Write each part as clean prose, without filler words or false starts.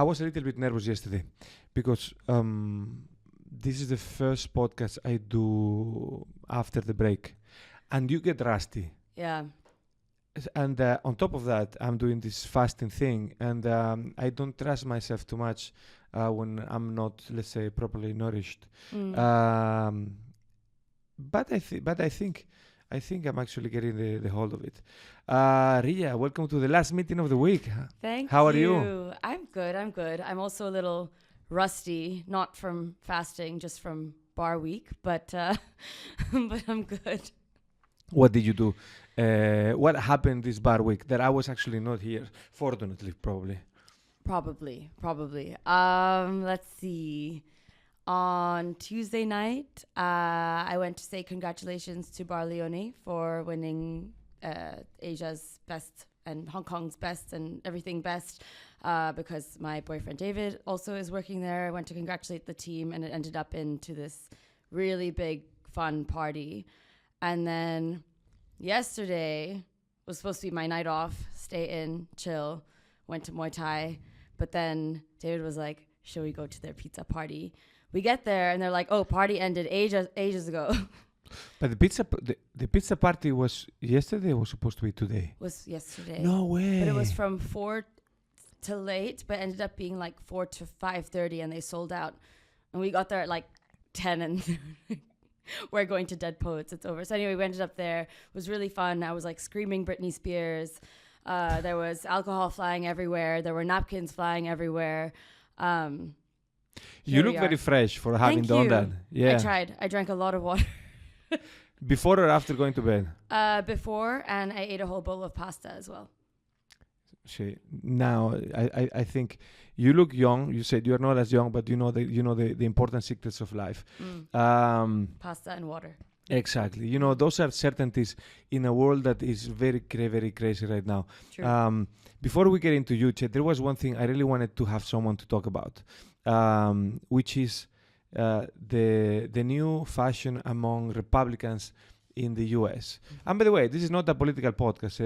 was a little bit nervous yesterday because this is the first podcast I do after the break, and you get rusty. Yeah. And on top of that, I'm doing this fasting thing, and I don't trust myself too much when I'm not, let's say, properly nourished. But I think I'm actually getting the hold of it. Riya, welcome to the last meeting of the week. Thank How you. are you? I'm good. I'm also a little rusty, not from fasting, just from bar week, but but I'm good. What did you do? What happened this bar week that I was actually not here? Fortunately, probably. Probably. Let's see. On Tuesday night, I went to say congratulations to Bar Leone for winning Asia's best and Hong Kong's best and everything best because my boyfriend David also is working there. I went to congratulate the team, and it ended up into this really big, fun party. And then yesterday was supposed to be my night off, stay in, chill, went to Muay Thai. But then David was like, should we go to their pizza party? We get there and they're like, oh, party ended ages ago. But the pizza party was yesterday or was supposed to be today? Was yesterday. No way. But it was from 4 till 8, but ended up being like 4 to 5:30 and they sold out. And we got there at like 10 and we're going to Dead Poets. It's over. So anyway, we ended up there. It was really fun. I was like screaming Britney Spears. There was alcohol flying everywhere. There were napkins flying everywhere. You look very fresh for having done that. Yeah. I tried. I drank a lot of water. Before or after going to bed? Before, and I ate a whole bowl of pasta as well. Now, I think you look young. You said you're not as young, but you know the important secrets of life. Pasta and water. Exactly. You know, those are certainties in a world that is very, very crazy right now. True. Before we get into you, Chet, there was one thing I really wanted to have someone to talk about, which is the new fashion among Republicans in the U.S. And by the way, this is not a political podcast.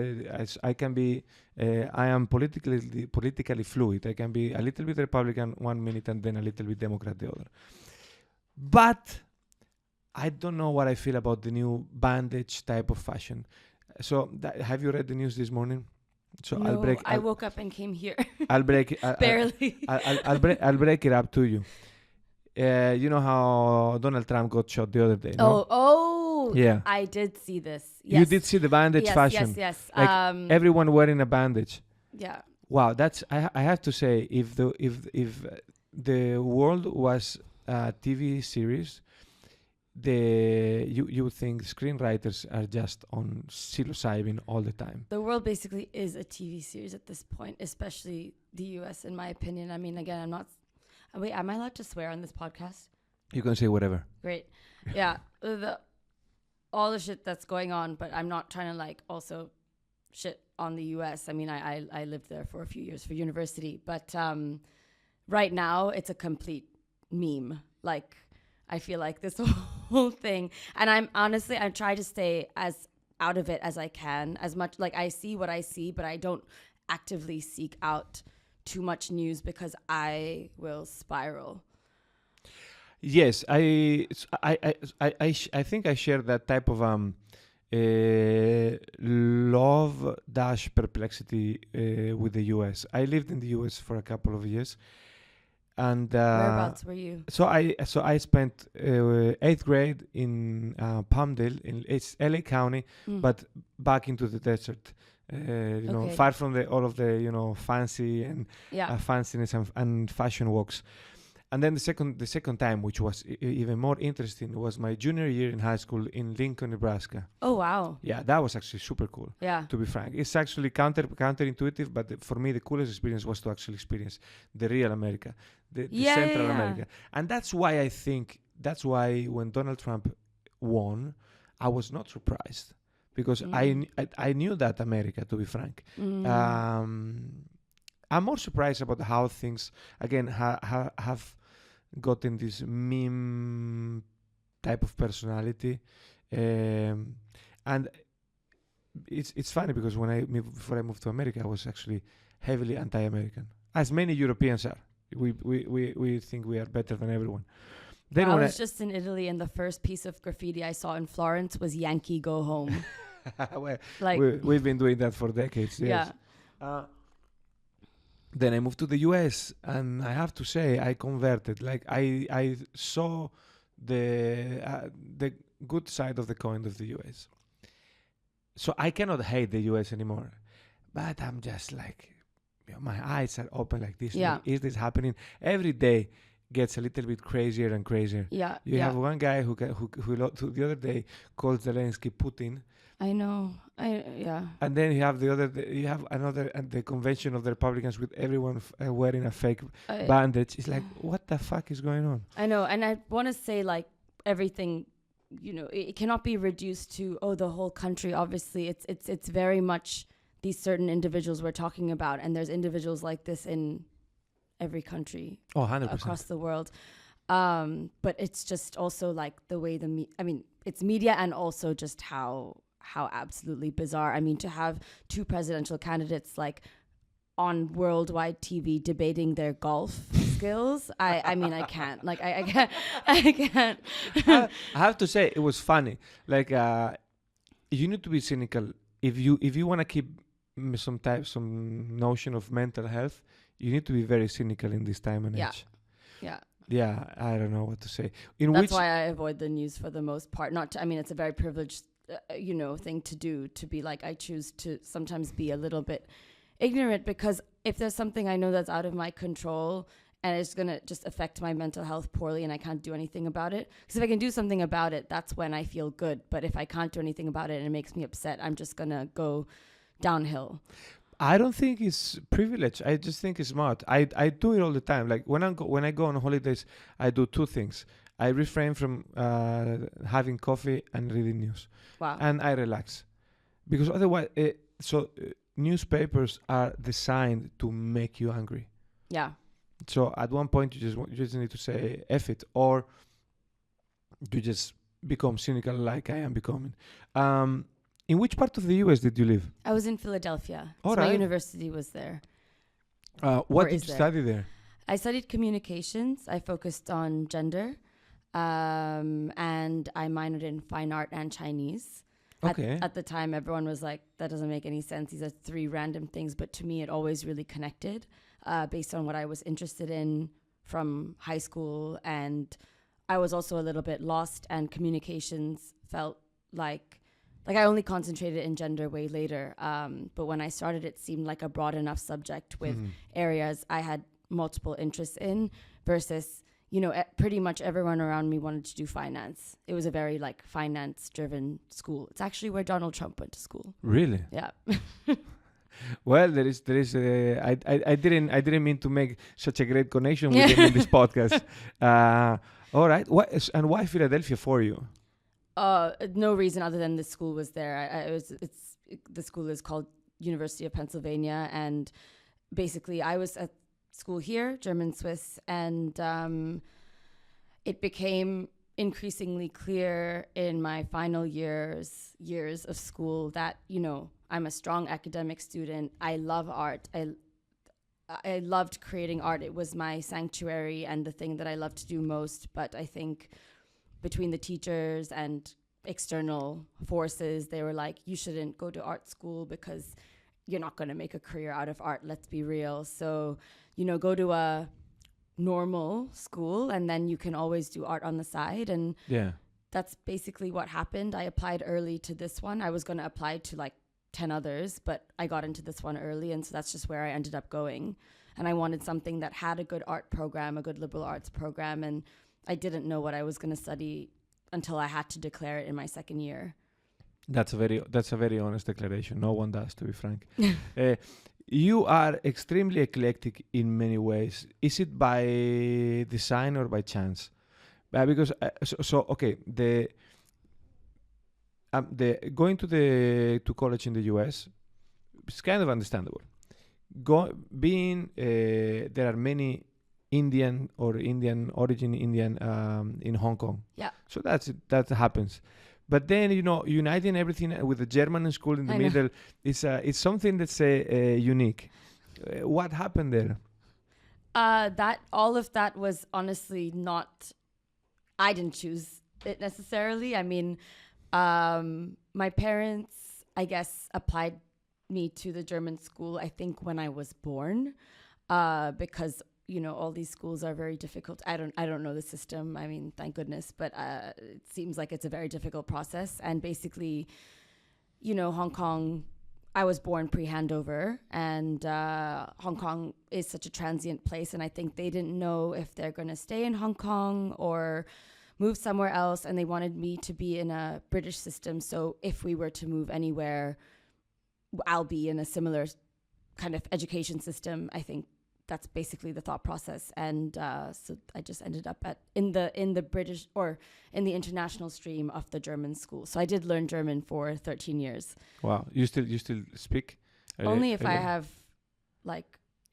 I am politically fluid. I can be a little bit Republican 1 minute and then a little bit Democrat the other. But I don't know what I feel about the new bandage type of fashion. So, have you read the news this morning? So no, I woke up and came here. I'll break it. Barely. I'll break it up to you. You know how Donald Trump got shot the other day? No? Oh, yeah. I did see this. Yes. You did see the bandage fashion. Yes. Like everyone wearing a bandage. Yeah. Wow, that's. I have to say, if the world was a TV series, you would think screenwriters are just on psilocybin all the time. The world basically is a TV series at this point, especially the US, in my opinion. I mean, again, I'm not. Wait, am I allowed to swear on this podcast? You can say whatever. Great. Yeah. All the shit that's going on, but I'm not trying to like also shit on the US. I mean, I lived there for a few years for university, but right now it's a complete meme. Like, I feel like this whole thing, and I try to stay as out of it as I can, as much like I see what I see, but I don't actively seek out too much news because I will spiral. Yes, I think I share that type of love dash perplexity with the US. I lived in the US for a couple of years. And whereabouts were you? So I spent 8th grade in Palmdale, it's LA County, but back into the desert. Know, far from all of the fancy and fanciness and fashion walks. And then the second time, which was even more interesting, was my junior year in high school in Lincoln, Nebraska. Oh wow! Yeah, that was actually super cool. Yeah. To be frank, it's actually counterintuitive, but for me the coolest experience was to actually experience the real America, the Central America, and that's why when Donald Trump won, I was not surprised because I knew that America. To be frank. I'm more surprised about how things again have gotten this meme type of personality, and it's funny because before I moved to America, I was actually heavily anti-American, as many Europeans are. We think we are better than everyone. Then I was just in Italy, and the first piece of graffiti I saw in Florence was "Yankee Go Home." well, Like, we've been doing that for decades. Yes. yeah. Then I moved to the US, and I have to say I converted. Like I saw the good side of the coin of the US. So I cannot hate the US anymore, but I'm just like, my eyes are open like this. Yeah. Like, is this happening? Every day gets a little bit crazier and crazier. Yeah. You have one guy who the other day called Zelensky Putin. I know. And then you have you have another at the convention of the Republicans with everyone wearing a fake bandage. It's like, what the fuck is going on? I know, and I want to say, like, everything, it cannot be reduced to the whole country. Obviously, it's very much these certain individuals we're talking about, and there's individuals like this in every country. 100%. Across the world. But it's just also like the way it's media, and also just how absolutely bizarre. I mean, to have two presidential candidates like on worldwide TV debating their golf skills. I mean, I can't. Like, I can't. I have to say, it was funny. Like, you need to be cynical if you want to keep some notion of mental health. You need to be very cynical in this time and age. Yeah, I don't know what to say. That's why I avoid the news for the most part. It's a very privileged, thing to do, to be like, I choose to sometimes be a little bit ignorant, because if there's something I know that's out of my control and it's going to just affect my mental health poorly and I can't do anything about it. Because if I can do something about it, that's when I feel good. But if I can't do anything about it and it makes me upset, I'm just going to go downhill. I don't think it's privilege. I just think it's smart. I do it all the time. Like when I go on holidays, I do two things. I refrain from having coffee and reading news. Wow. And I relax, because otherwise, newspapers are designed to make you angry. Yeah. So at one point, you just need to say F it, or you just become cynical, like I am becoming. In which part of the US did you live? I was in Philadelphia. All so right. My university was there. What did you study there? I studied communications. I focused on gender. And I minored in fine art and Chinese. Okay. At the time, everyone was like, that doesn't make any sense. These are three random things. But to me, it always really connected based on what I was interested in from high school. And I was also a little bit lost, and communications felt like I only concentrated in gender way later. But when I started, it seemed like a broad enough subject with areas I had multiple interests in, versus, pretty much everyone around me wanted to do finance. It was a very finance-driven school. It's actually where Donald Trump went to school. Really? Yeah. Well, there is. I didn't mean to make such a great connection with him in this podcast. All right. Why Philadelphia for you? No reason other than the school was there. The school is called University of Pennsylvania, and basically I was at school here, German Swiss, and it became increasingly clear in my final years of school that I'm a strong academic student. I love art. I loved creating art. It was my sanctuary and the thing that I loved to do most. But I think between the teachers and external forces, they were like, you shouldn't go to art school because you're not going to make a career out of art. Let's be real. So, go to a normal school and then you can always do art on the side. And that's basically what happened. I applied early to this one. I was going to apply to 10 others, but I got into this one early. And so that's just where I ended up going. And I wanted something that had a good art program, a good liberal arts program. And I didn't know what I was going to study until I had to declare it in my second year. That's a very honest declaration. No one does, to be frank. You are extremely eclectic in many ways. Is it by design or by chance? Because the going to college in the US is kind of understandable. There are many Indian origin in Hong Kong. Yeah. So that happens. But then, uniting everything with the German school in the middle, it's something that's unique. What happened there? That all of that was honestly not. I didn't choose it necessarily. I mean, my parents, I guess, applied me to the German school. I think when I was born, because all these schools are very difficult. I don't know the system. I mean, thank goodness, but it seems like it's a very difficult process. And basically, Hong Kong, I was born pre-handover, and Hong Kong is such a transient place, and I think they didn't know if they're going to stay in Hong Kong or move somewhere else, and they wanted me to be in a British system. So if we were to move anywhere, I'll be in a similar kind of education system. I think that's basically the thought process, and so I just ended up in the British or in the international stream of the German school. So I did learn German for 13 years. Wow, you still speak? Only if I have, like,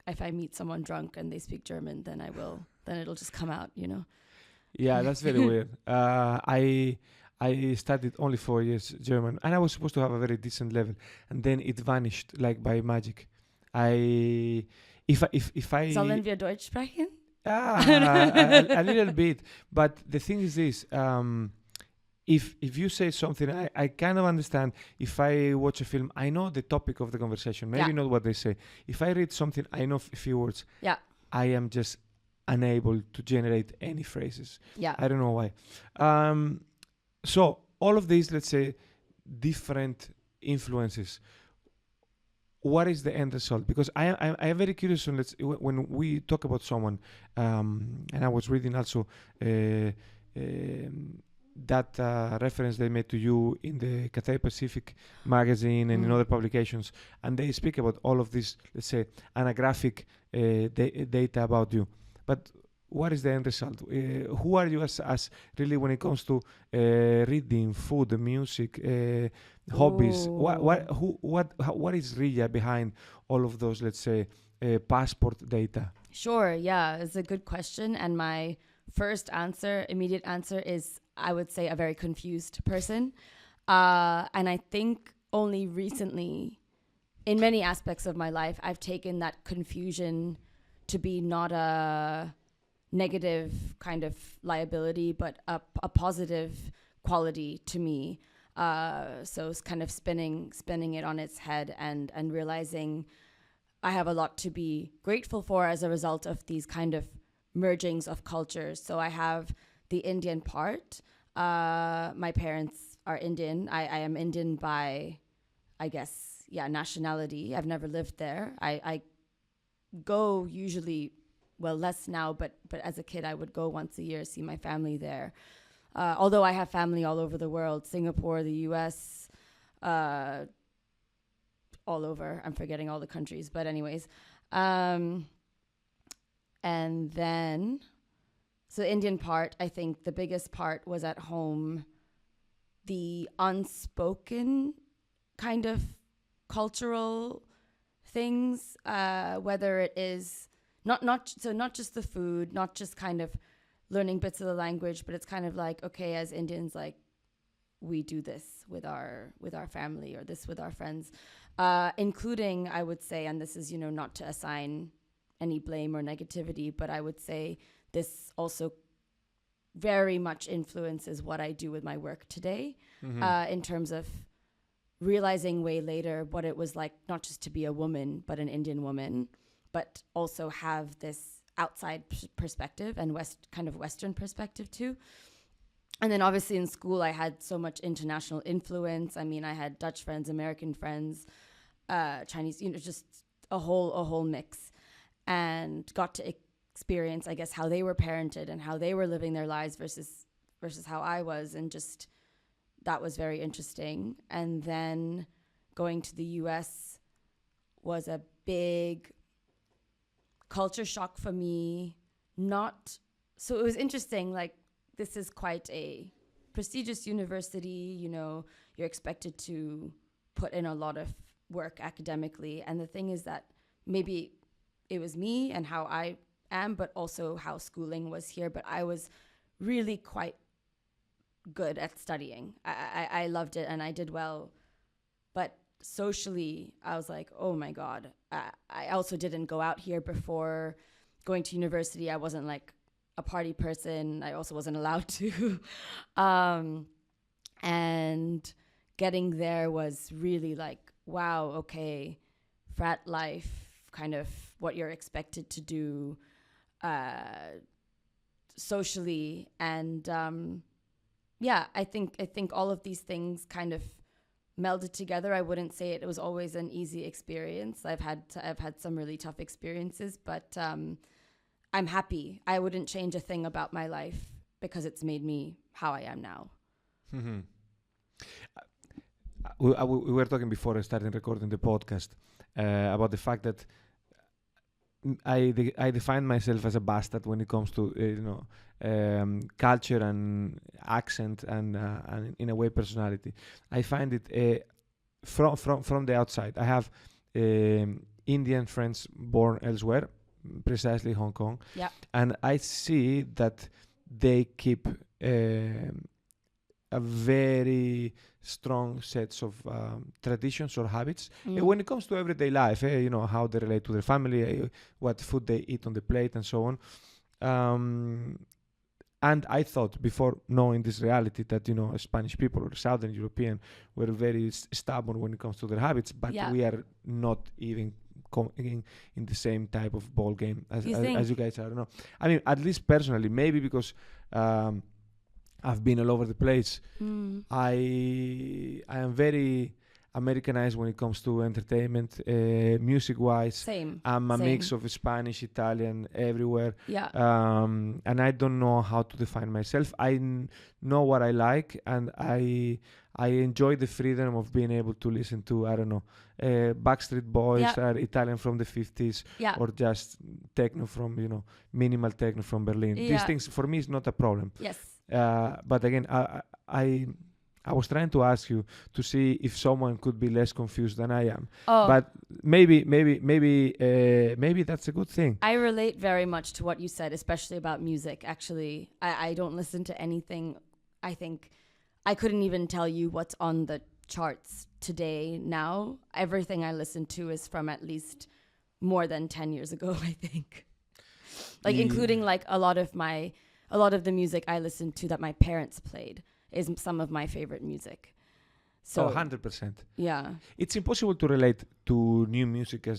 if I meet someone drunk and they speak German, then I will. Then it'll just come out, Yeah, that's very weird. I studied only 4 years German, and I was supposed to have a very decent level, and then it vanished like by magic. If I Sollen wir Deutsch sprechen? a little bit, but the thing is this: if you say something, I kind of understand. If I watch a film, I know the topic of the conversation, maybe not what they say. If I read something, I know a few words. Yeah, I am just unable to generate any phrases. Yeah, I don't know why. So all of these, let's say, different influences. What is the end result? Because I am very curious on when we talk about someone, and I was reading also that reference they made to you in the Cathay Pacific magazine and in other publications, and they speak about all of this, let's say, anographic data about you. But what is the end result? Who are you as really when it comes to reading, food, music, hobbies? What is Riya behind all of those, let's say, passport data? Sure, yeah, it's a good question. And my immediate answer is, I would say, a very confused person. And I think only recently, in many aspects of my life, I've taken that confusion to be not a negative kind of liability, but a positive quality to me. So it's kind of spinning it on its head and realizing I have a lot to be grateful for as a result of these kind of mergings of cultures. So I have the Indian part. My parents are Indian. I am Indian by, I guess, nationality. I've never lived there. I go usually, well, less now, but as a kid, I would go once a year, see my family there. Although I have family all over the world, Singapore, the US, all over. I'm forgetting all the countries, but anyways. And then, so the Indian part, I think the biggest part was at home, the unspoken kind of cultural things, whether it is not just the food, not just kind of learning bits of the language, but it's kind of like, okay, as Indians, like, we do this with our family or this with our friends, including, I would say, and this is, not to assign any blame or negativity, but I would say this also very much influences what I do with my work today, in terms of realizing way later what it was like, not just to be a woman, but an Indian woman, but also have this outside perspective and Western perspective too. And then obviously in school, I had so much international influence. I mean, I had Dutch friends, American friends, Chinese, just a whole mix, and got to experience, I guess, how they were parented and how they were living their lives versus how I was. And just, that was very interesting. And then going to the US was a big culture shock for me. So it was interesting, like, this is quite a prestigious university, you're expected to put in a lot of work academically. And the thing is that maybe it was me and how I am, but also how schooling was here. But I was really quite good at studying. I loved it and I did well. But socially, I was like, oh my God. I also didn't go out here before going to university, I wasn't like a party person. I also wasn't allowed to. And getting there was really like, wow, okay, frat life, kind of what you're expected to do socially. And I think all of these things kind of melded together. I wouldn't say it was always an easy experience. I've had some really tough experiences, but I'm happy. I wouldn't change a thing about my life because it's made me how I am now. Mm-hmm. We were talking before I started recording the podcast about the fact that I define myself as a bastard when it comes to culture and accent and in a way personality. I find it from the outside. I have Indian friends born elsewhere, precisely Hong Kong, and I see that they keep a very strong sets of traditions or habits when it comes to everyday life, how they relate to their family, what food they eat on the plate and so on. And I thought before knowing this reality that, Spanish people or Southern European were very stubborn when it comes to their habits, but we are not even in the same type of ball game as you guys are. I don't know. I mean, at least personally, maybe because I've been all over the place. I am very Americanized when it comes to entertainment, music-wise. Same. I'm a mix of Spanish, Italian, everywhere. Yeah. And I don't know how to define myself. I know what I like, and I enjoy the freedom of being able to listen to, I don't know, Backstreet Boys or Italian from the 50s, or just techno from, minimal techno from Berlin. These things, for me, is not a problem. Yes. But again, I was trying to ask you to see if someone could be less confused than I am. But maybe that's a good thing. I relate very much to what you said, especially about music. Actually, I don't listen to anything. I think I couldn't even tell you what's on the charts today now. Everything I listen to is from at least more than 10 years ago, I think. Like including like a lot of the music I listened to that my parents played is some of my favorite music. So 100%. Yeah. It's impossible to relate to new music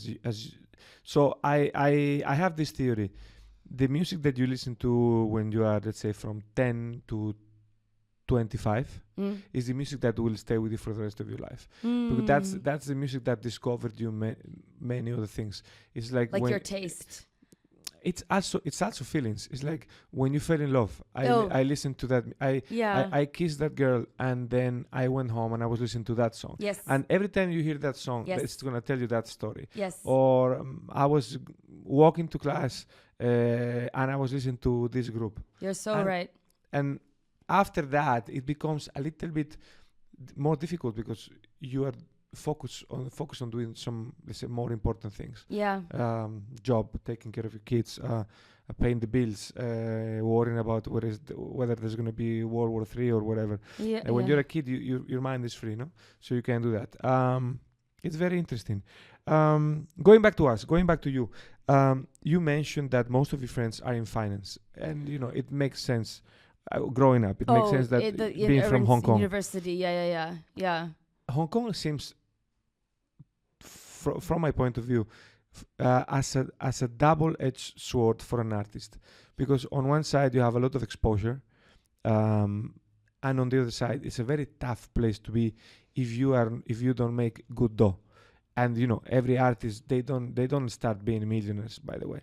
so I have this theory. The music that you listen to when you are, let's say, from 10 to 25 is the music that will stay with you for the rest of your life. Because that's the music that discovered you many other things. It's like your taste. It's also feelings. It's like when you fell in love. I listened to that. I kissed that girl, and then I went home and I was listening to that song. Yes. And every time you hear that song, it's gonna tell you that story. Yes. Or I was walking to class, and I was listening to this group. You're so right. And after that, it becomes a little bit more difficult because you are focus on doing some, let's say, more important things. Job, taking care of your kids, paying the bills, worrying about whether there's going to be World War III or whatever. When you're a kid, your mind is free, no? So you can do that. It's very interesting. Going back to you. You mentioned that most of your friends are in finance, and it makes sense. Growing up, it makes sense that being from Hong Kong University, yeah. Hong Kong seems, from my point of view, as a double-edged sword for an artist, because on one side you have a lot of exposure, and on the other side it's a very tough place to be if you don't make good dough. And every artist, they don't start being millionaires, by the way.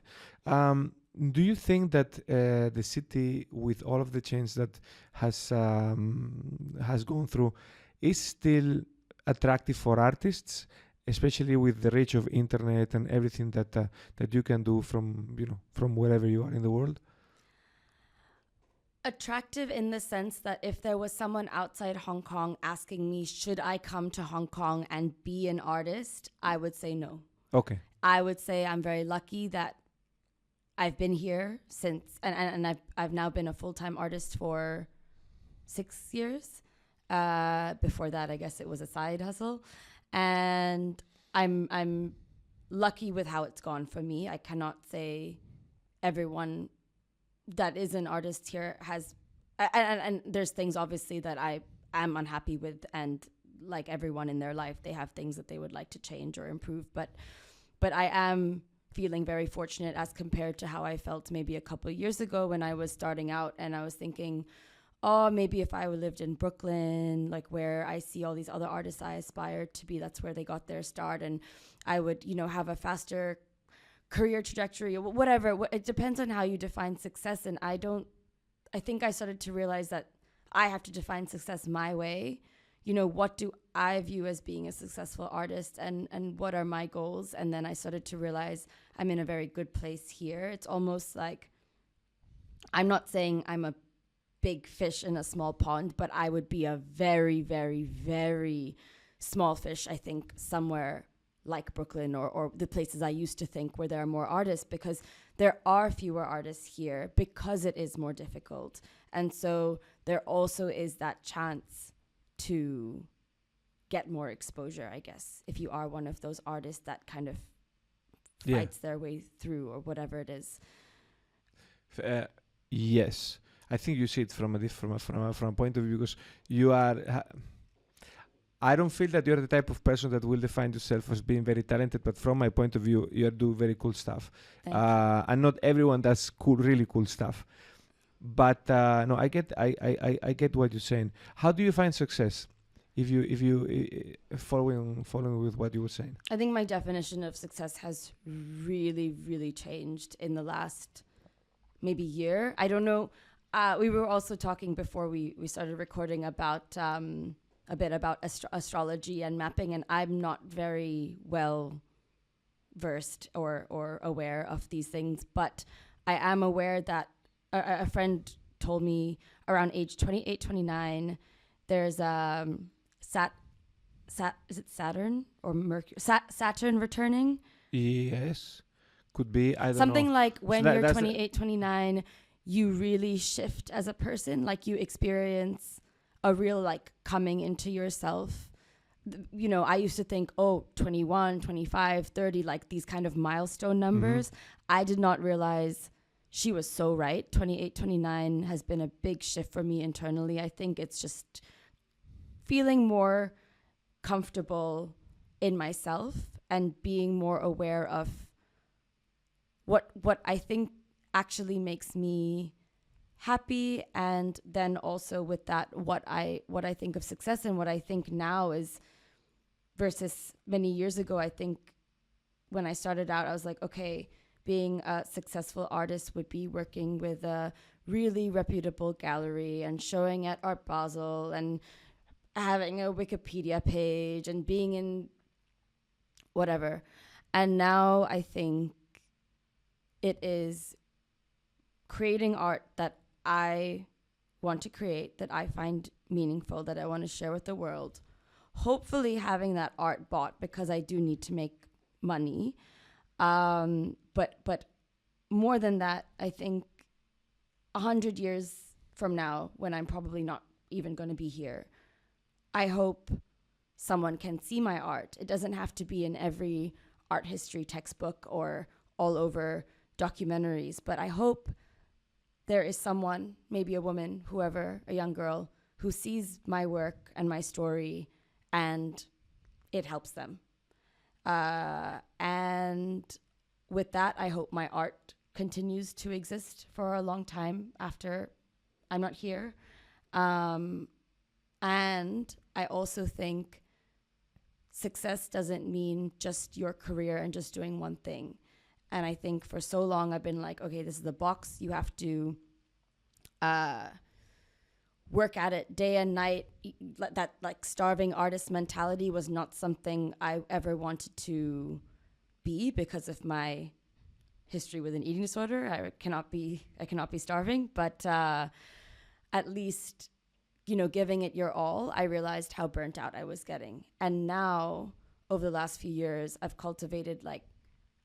Do you think that the city, with all of the change that has gone through, is still attractive for artists, especially with the reach of internet and everything that you can do from wherever you are in the world? Attractive in the sense that if there was someone outside Hong Kong asking me, should I come to Hong Kong and be an artist, I would say no. Okay. I would say I'm very lucky that I've been here since, and I've now been a full-time artist for 6 years. Before that, I guess it was a side hustle, and I'm lucky with how it's gone for me. I cannot say everyone that is an artist here has, and there's things obviously that I am unhappy with, and like everyone in their life, they have things that they would like to change or improve. But I am feeling very fortunate as compared to how I felt maybe a couple of years ago when I was starting out, and I was thinking, oh, maybe if I lived in Brooklyn, like where I see all these other artists I aspired to be, that's where they got their start, and I would, have a faster career trajectory or whatever. It depends on how you define success. And I think I started to realize that I have to define success my way. What do I view as being a successful artist, and what are my goals? And then I started to realize I'm in a very good place here. It's almost like, I'm not saying I'm a big fish in a small pond, but I would be a very, very, very small fish, I think, somewhere like Brooklyn or the places I used to think where there are more artists, because there are fewer artists here because it is more difficult. And so there also is that chance to get more exposure, I guess, if you are one of those artists that kind of fights their way through or whatever it is. Yes, I think you see it from a point of view, because you are. I don't feel that you're the type of person that will define yourself as being very talented, but from my point of view, you do very cool stuff, and not everyone does really cool stuff. But no, I get what you're saying. How do you find success? If you following with what you were saying, I think my definition of success has really, really changed in the last maybe year. I don't know. We were also talking before we started recording about a bit about astrology and mapping, and I'm not very well versed or aware of these things, but I am aware that a friend told me around age 28, 29, there's is it Saturn or Mercury? Saturn returning? Yes, could be. I don't Something know. Like when you're 28, 29, you really shift as a person. Like you experience a real like coming into yourself. I used to think, 21, 25, 30, like these kind of milestone numbers. I did not realize she was so right. 28, 29 has been a big shift for me internally. I think it's just feeling more comfortable in myself and being more aware of what I think actually makes me happy, and then also with that what I think of success and what I think now is versus many years ago. I think when I started out, I was like, okay, being a successful artist would be working with a really reputable gallery and showing at Art Basel and having a Wikipedia page and being in whatever. And now I think it is creating art that I want to create, that I find meaningful, that I want to share with the world. Hopefully having that art bought, because I do need to make money. But more than that, I think 100 years from now, when I'm probably not even going to be here, I hope someone can see my art. It doesn't have to be in every art history textbook or all over documentaries, but I hope there is someone, maybe a woman, whoever, a young girl, who sees my work and my story and it helps them. And with that, I hope my art continues to exist for a long time after I'm not here. And I also think success doesn't mean just your career and just doing one thing. And I think for so long I've been like, okay, this is the box. You have to work at it day and night. That like starving artist mentality was not something I ever wanted to be because of my history with an eating disorder. I cannot be starving, but at least, giving it your all, I realized how burnt out I was getting. And now over the last few years, I've cultivated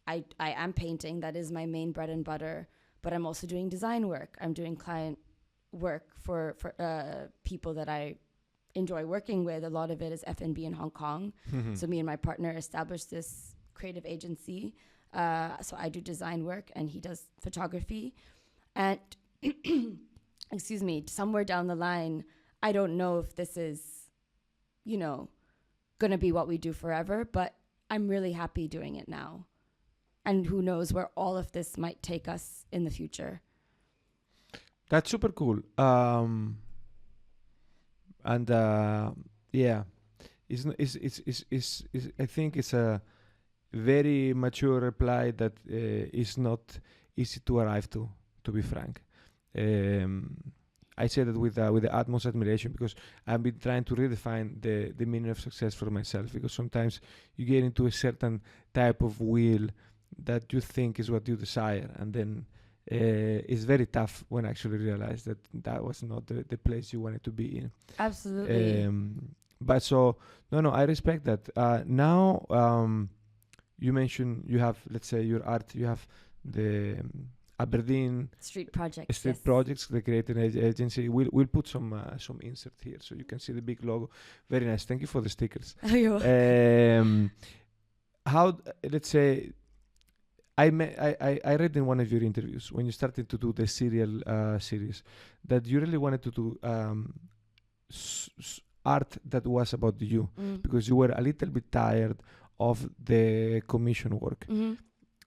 I am painting. That is my main bread and butter, but I'm also doing design work. I'm doing client work for people that I enjoy working with. A lot of it is F&B in Hong Kong. So me and my partner established this creative agency So I do design work and he does photography. And excuse me, somewhere down the line, I don't know if this is, you know, going to be what we do forever, but I'm really happy doing it now. And who knows where all of this might take us in the future. That's super cool. And yeah, it's I think it's a very mature reply that is not easy to arrive to be frank. I say that with the utmost admiration because I've been trying to redefine the meaning of success for myself, because sometimes you get into a certain type of wheel that you think is what you desire, and then it's very tough when I actually realize that that was not the place you wanted to be in. Absolutely. But so, no, I respect that. Now, you mentioned you have, let's say, your art, you have the Aberdeen Street projects. projects, the creative agency. We'll put some insert here so you can see the big logo. Very nice. Thank you for the stickers. You're welcome. How, let's say, I read in one of your interviews when you started to do the serial series that you really wanted to do art that was about you, because you were a little bit tired of the commission work.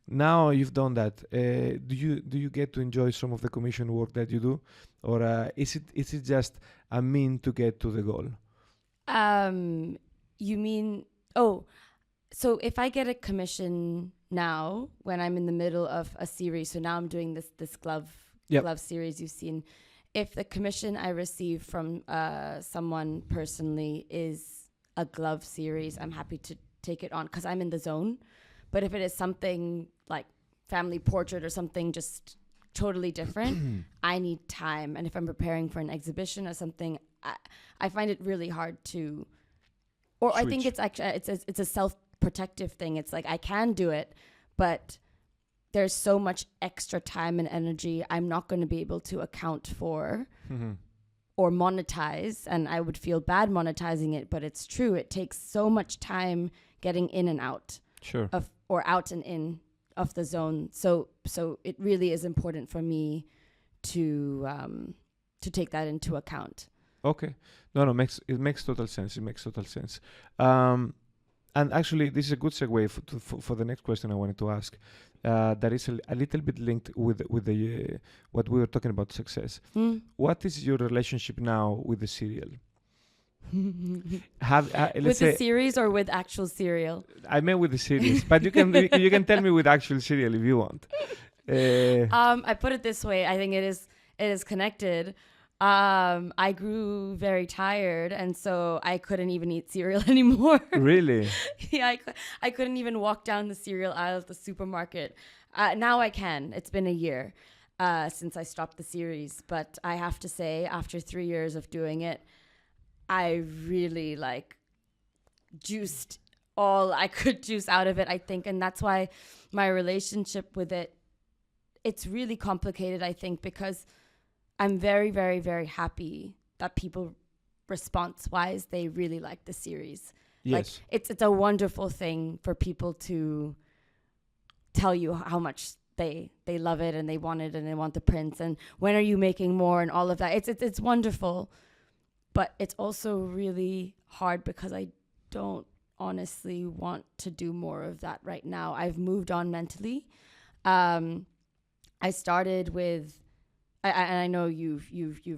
Now you've done that. Do you get to enjoy some of the commission work that you do, or is it just a mean to get to the goal? You mean so if I get a commission now when I'm in the middle of a series, so now I'm doing this glove series you've seen. If the commission I receive from someone personally is a glove series, I'm happy to take it on because I'm in the zone. But if it is something like family portrait or something just totally different, I need time. And if I'm preparing for an exhibition or something, I find it really hard to, or switch. I think it's actually it's a self-protective thing. It's like I can do it, but there's so much extra time and energy I'm not going to be able to account for or monetize. And I would feel bad monetizing it, but it's true. It takes so much time getting in and out. Sure. Or out and in of the zone. So it really is important for me to take that into account. Okay. No, it makes total sense. It makes total sense. And actually, this is a good segue for the next question I wanted to ask. That is a little bit linked with the what we were talking about, success. What is your relationship now with the serial? With the series or with actual cereal? I meant with the series, but you can tell me with actual cereal if you want. I put it this way. I think it is connected. I grew very tired, and so I couldn't even eat cereal anymore. Really? Yeah, I couldn't even walk down the cereal aisle at the supermarket. Now I can. It's been a year since I stopped the series, but I have to say, after 3 years of doing it, I really juiced all I could juice out of it, I think. And that's why my relationship with it's really complicated, I think, because I'm very, very, very happy that people response-wise, they really like the series. Yes. It's a wonderful thing for people to tell you how much they love it and they want it and they want the prints and when are you making more and all of that. It's wonderful. But it's also really hard because I don't honestly want to do more of that right now. I've moved on mentally. I started with, and I know you've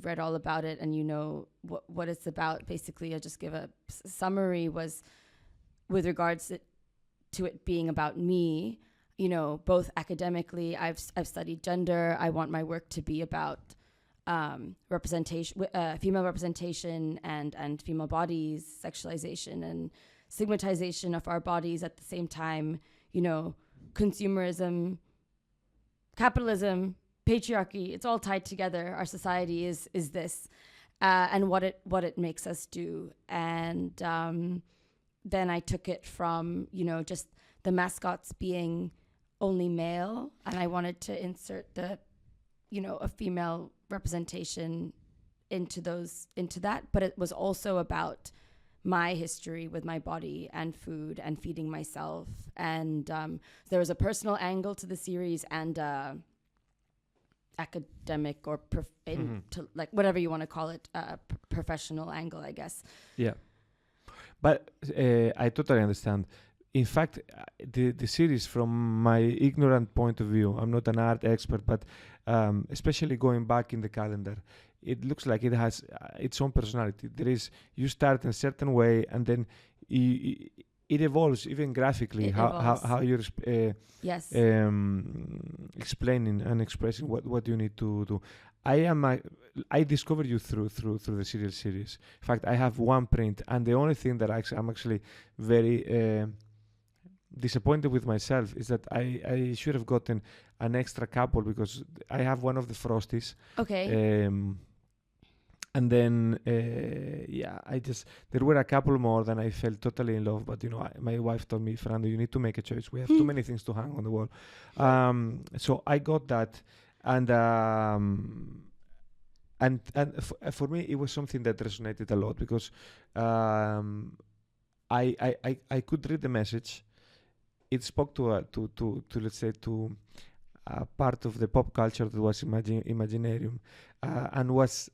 read all about it and you know what it's about. Basically, I'll just give a summary. Was with regards to it being about me. You know, both academically, I've studied gender. I want my work to be about representation, female representation and female bodies, sexualization and stigmatization of our bodies at the same time, you know, consumerism, capitalism, patriarchy, it's all tied together. Our society is this, and what it makes us do. And then I took it from, you know, just the mascots being only male, and I wanted to insert a female representation into that, but it was also about my history with my body and food and feeding myself. And there was a personal angle to the series and academic or like whatever you want to call it, professional angle, I guess. Yeah. But I totally understand. In fact, the series, from my ignorant point of view, I'm not an art expert, but especially going back in the calendar, it looks like it has its own personality. You start in a certain way, and then it evolves, even graphically, how you're explaining and expressing what you need to do. I discovered you through the serial series. In fact, I have one print, and the only thing that I'm actually very disappointed with myself is that I should have gotten an extra couple, because I have one of the Frosties. Okay. And then there were a couple more, then I felt totally in love. But my wife told me, Fernando, you need to make a choice. We have too many things to hang on the wall. So I got that, and for me it was something that resonated a lot, because I could read the message. It spoke to let's say to a part of the pop culture that was Imaginarium, and was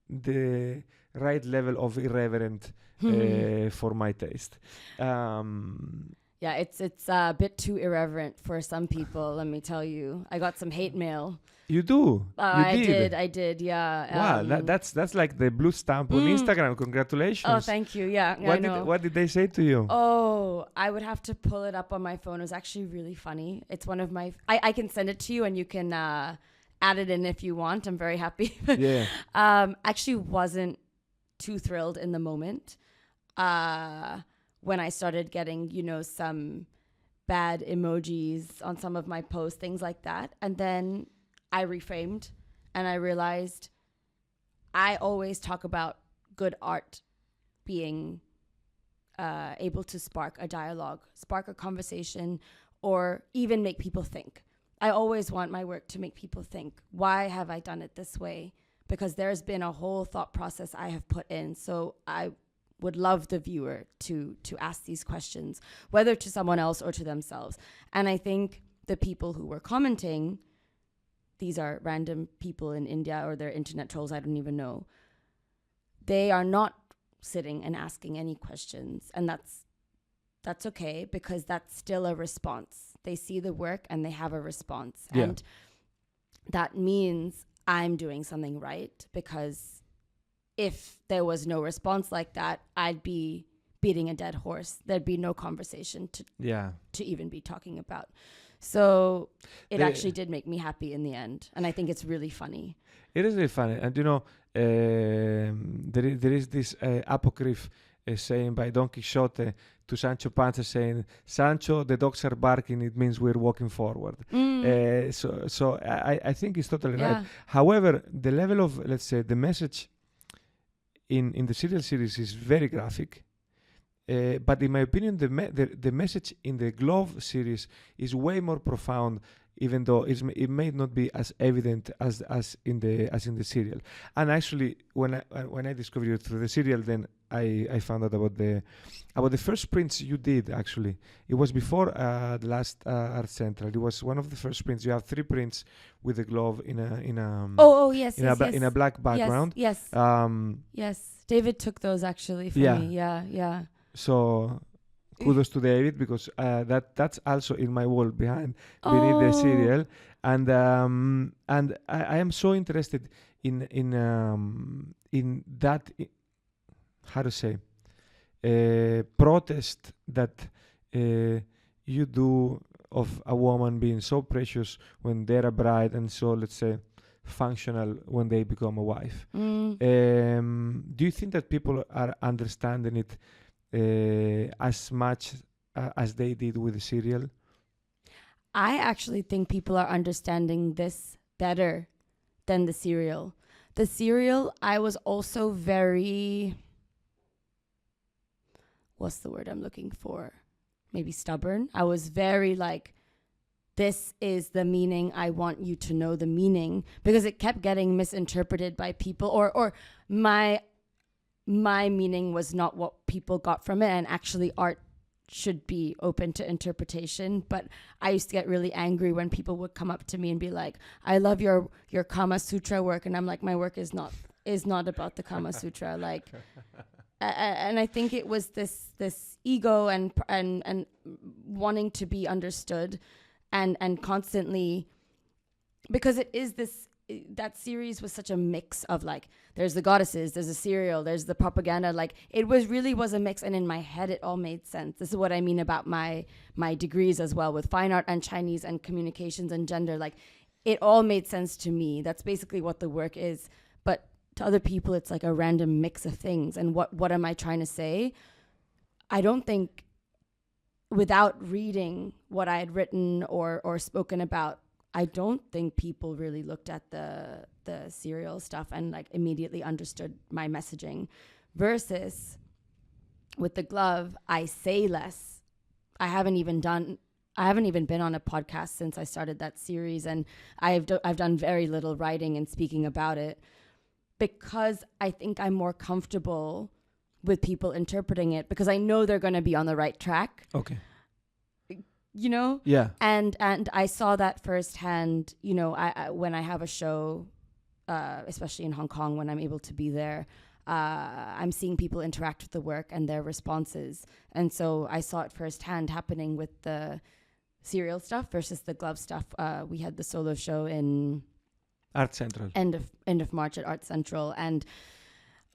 the right level of irreverent for my taste. Yeah, it's a bit too irreverent for some people. Let me tell you, I got some hate mail. You do? I did. Yeah. Wow, that's like the blue stamp on Instagram. Congratulations. Oh, thank you. Yeah, What did they say to you? Oh, I would have to pull it up on my phone. It was actually really funny. It's one of my. I can send it to you, and you can add it in if you want. I'm very happy. Yeah. Actually, wasn't too thrilled in the moment. When I started getting, some bad emojis on some of my posts, things like that. And then I reframed and I realized I always talk about good art being able to spark a dialogue, spark a conversation, or even make people think. I always want my work to make people think, why have I done it this way? Because there's been a whole thought process I have put in. So I would love the viewer to ask these questions, whether to someone else or to themselves. And I think the people who were commenting, these are random people in India or they're internet trolls, I don't even know. They are not sitting and asking any questions. And that's okay, because that's still a response. They see the work and they have a response. Yeah. And that means I'm doing something right, because if there was no response like that, I'd be beating a dead horse. There'd be no conversation to even be talking about. So it actually did make me happy in the end. And I think it's really funny. It is really funny. And there is this apocryph saying by Don Quixote to Sancho Panza, saying, Sancho, the dogs are barking, it means we're walking forward. So I think it's totally right. However, the level of, let's say, the message in the serial series is very graphic. But in my opinion, the message in the Glove series is way more profound, even though it may not be as evident as in the serial. And actually, when I discovered you through the serial, then I found out about the first prints you did. Actually, it was before the last Art Central. It was one of the first prints. You have 3 prints with the glove in a black background. Yes. Yes. David took those actually for me. Yeah. So kudos to David, because that's also in my wall beneath the serial, and I am so interested in that how to say protest that you do of a woman being so precious when they're a bride, and so, let's say, functional when they become a wife. Do you think that people are understanding it as much as they did with the serial? I actually think people are understanding this better than the serial. The serial, I was also very, what's the word I'm looking for? Maybe stubborn. I was very like, this is the meaning. I want you to know the meaning, because it kept getting misinterpreted by people, or my my meaning was not what people got from it, and actually art should be open to interpretation. But I used to get really angry when people would come up to me and be like, I love your Kama Sutra work, and I'm like, my work is not about the Kama Sutra. Like, and I think it was this ego and wanting to be understood, and constantly, because it is this, that series was such a mix of like, there's the goddesses, there's the serial, there's the propaganda. Like, it really was a mix, and in my head it all made sense. This is what I mean about my degrees as well, with fine art and Chinese and communications and gender. Like, it all made sense to me. That's basically what the work is. But to other people, it's like a random mix of things. And what am I trying to say? I don't think, without reading what I had written or spoken about, I don't think people really looked at the serial stuff and like immediately understood my messaging. Versus with the glove, I say less. I haven't even been on a podcast since I started that series, and I've done very little writing and speaking about it, because I think I'm more comfortable with people interpreting it, because I know they're going to be on the right track. Okay. You know? Yeah. And I saw that firsthand, you know, I when I have a show, especially in Hong Kong, when I'm able to be there, I'm seeing people interact with the work and their responses. And so I saw it firsthand happening with the serial stuff versus the glove stuff. We had the solo show in Art Central. End of March at Art Central, and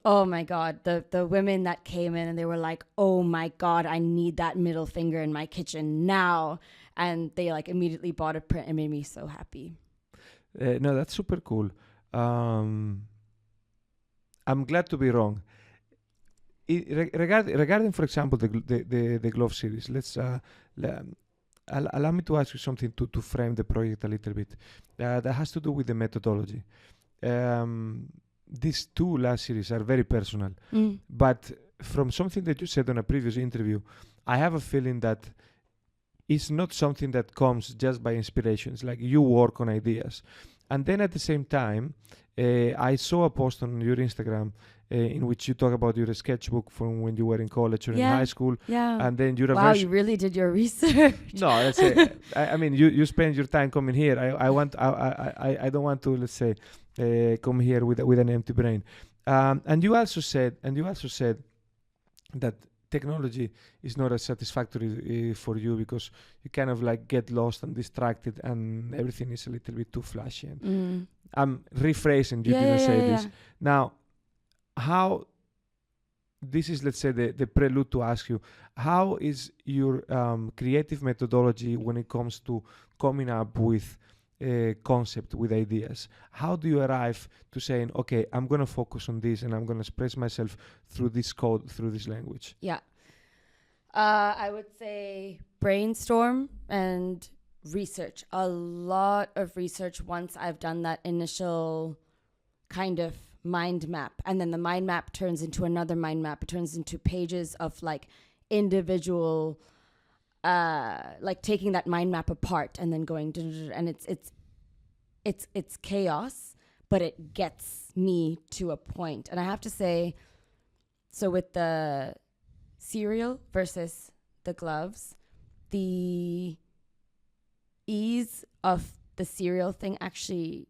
oh my God, the women that came in and they were like, oh my God, I need that middle finger in my kitchen now. And they like immediately bought a print. It made me so happy. No, that's super cool. I'm glad to be wrong. Regarding, for example, the glove series, let's allow me to ask you something to frame the project a little bit. That has to do with the methodology. These two last series are very personal, but from something that you said on a previous interview, I have a feeling that it's not something that comes just by inspirations. Like, you work on ideas, and then at the same time, I saw a post on your Instagram in which you talk about your sketchbook from when you were in college or in high school, and then you're wow, you really did your research. No, let's say, I mean, you spend your time coming here. I don't want to, let's say, come here with an empty brain. And you also said that technology is not as satisfactory for you, because you kind of like get lost and distracted, and everything is a little bit too flashy. And I'm rephrasing. You didn't say this. Yeah. Now, how? This is, let's say, the prelude to ask you, how is your creative methodology when it comes to coming up with a concept, with ideas? How do you arrive to saying, okay, I'm going to focus on this and I'm going to express myself through this code, through this language? Yeah. I would say brainstorm and research. A lot of research once I've done that initial kind of mind map. And then the mind map turns into another mind map. It turns into pages of like individual, like taking that mind map apart and then going, and it's chaos, but it gets me to a point. And I have to say, so with the cereal versus the gloves, the ease of the cereal thing, actually,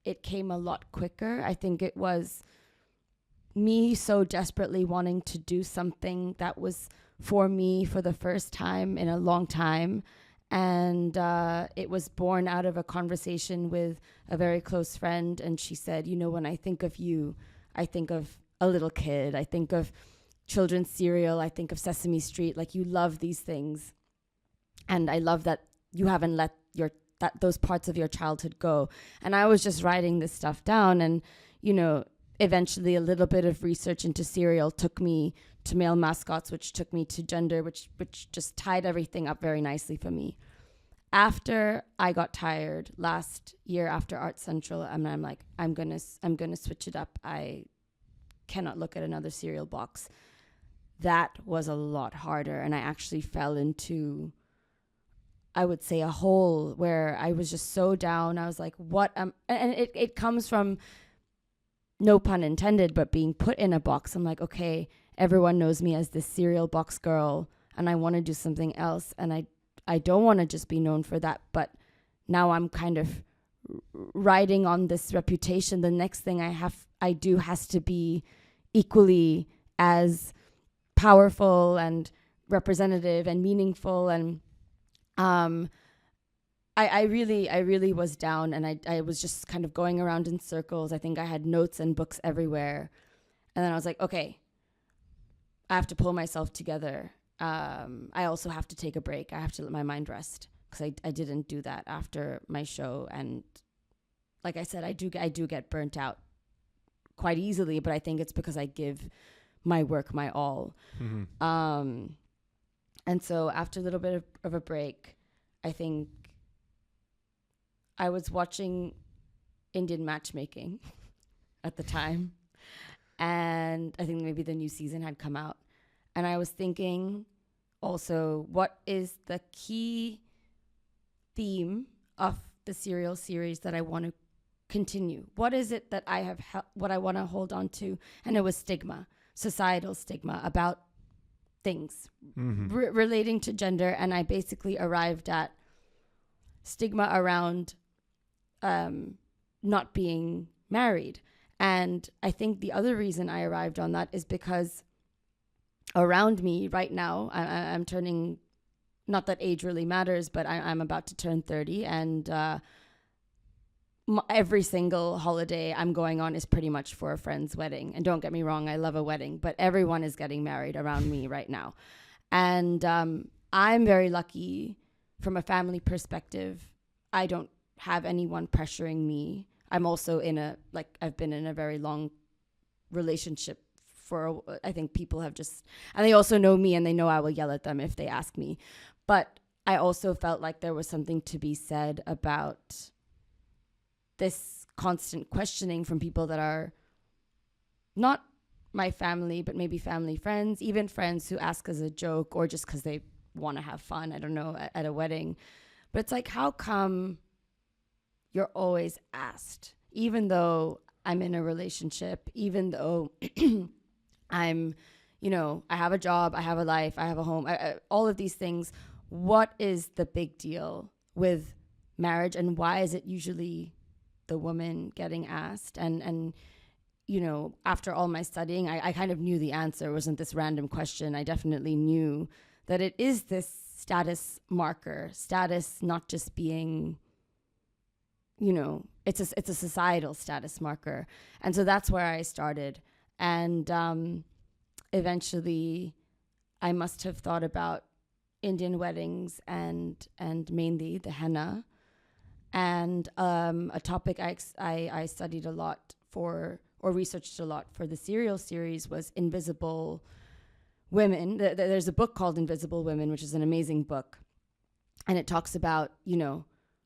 it came a lot quicker. I think it was me so desperately wanting to do something that was for me for the first time in a long time. And it was born out of a conversation with a very close friend. And she said, you know, when I think of you, I think of a little kid. I think of children's cereal. I think of Sesame Street. Like, you love these things. And I love that you haven't let those parts of your childhood go. And I was just writing this stuff down, and, you know, eventually a little bit of research into cereal took me to male mascots, which took me to gender, which just tied everything up very nicely for me. After I got tired last year after Art Central, I'm like, I'm gonna switch it up. I cannot look at another cereal box. That was a lot harder, and I actually fell into, I would say, a hole where I was just so down. I was like, what? And it comes from no pun intended, but being put in a box. I'm like, okay, everyone knows me as this cereal box girl, and I want to do something else. And I don't want to just be known for that. But now I'm kind of riding on this reputation. The next thing I do has to be equally as powerful and representative and meaningful. And I really was down, and I was just kind of going around in circles. I think I had notes and books everywhere. And then I was like, okay, I have to pull myself together. I also have to take a break. I have to let my mind rest, because I didn't do that after my show. And like I said, I do get burnt out quite easily, but I think it's because I give my work my all. Mm-hmm. And so after a little bit of a break, I think I was watching Indian matchmaking at the time. And I think maybe the new season had come out. And I was thinking also, what is the key theme of the serial series that I want to continue? What is it that I have, what I want to hold on to? And it was stigma, societal stigma about things relating to gender. And I basically arrived at stigma around not being married. And I think the other reason I arrived on that is because around me right now, I'm turning, not that age really matters, but I'm about to turn 30, and every single holiday I'm going on is pretty much for a friend's wedding. And don't get me wrong, I love a wedding, but everyone is getting married around me right now. And I'm very lucky from a family perspective. I don't have anyone pressuring me. I'm also I've been in a very long relationship I think people have just, and they also know me, and they know I will yell at them if they ask me. But I also felt like there was something to be said about this constant questioning from people that are not my family, but maybe family friends, even friends who ask as a joke or just because they want to have fun, I don't know, at a wedding. But it's like, how come you're always asked, even though I'm in a relationship, even though I'm, I have a job, I have a life, I have a home, all of these things. What is the big deal with marriage, and why is it usually the woman getting asked? And after all my studying, I kind of knew the answer. It wasn't this random question. I definitely knew that it is this status marker, status not just being, it's a societal status marker. And so that's where I started. And eventually I must have thought about Indian weddings and mainly the henna. And a topic I studied a lot or researched a lot for the serial series was invisible women. There's a book called Invisible Women, which is an amazing book. And it talks about,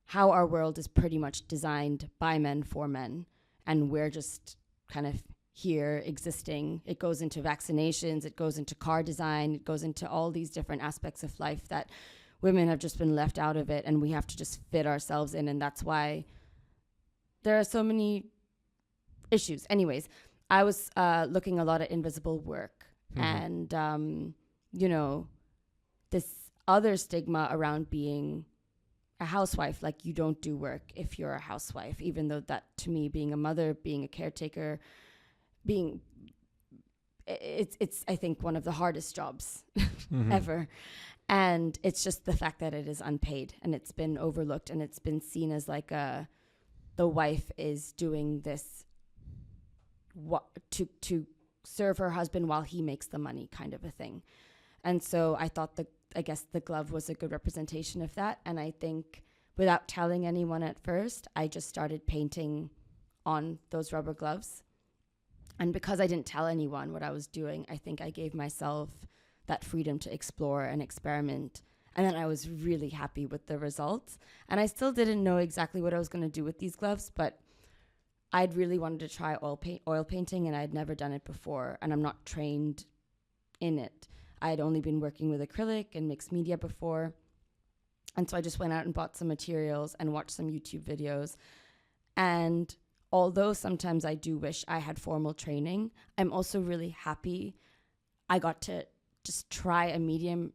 how our world is pretty much designed by men for men. And we're just kind of here existing. It goes into vaccinations, it goes into car design, it goes into all these different aspects of life that women have just been left out of it, and we have to just fit ourselves in. And that's why there are so many issues. Anyways, I was looking a lot at invisible work and, this other stigma around being a housewife, like you don't do work if you're a housewife, even though that, to me, being a mother, being a caretaker, it's I think one of the hardest jobs ever. And it's just the fact that it is unpaid and it's been overlooked and it's been seen as like the wife is doing this to serve her husband while he makes the money, kind of a thing. And so I thought I guess the glove was a good representation of that. And I think without telling anyone at first, I just started painting on those rubber gloves. And because I didn't tell anyone what I was doing, I think I gave myself that freedom to explore and experiment. And then I was really happy with the results. And I still didn't know exactly what I was going to do with these gloves, but I'd really wanted to try oil painting, and I'd never done it before. And I'm not trained in it. I had only been working with acrylic and mixed media before. And so I just went out and bought some materials and watched some YouTube videos. And although sometimes I do wish I had formal training, I'm also really happy I got to just try a medium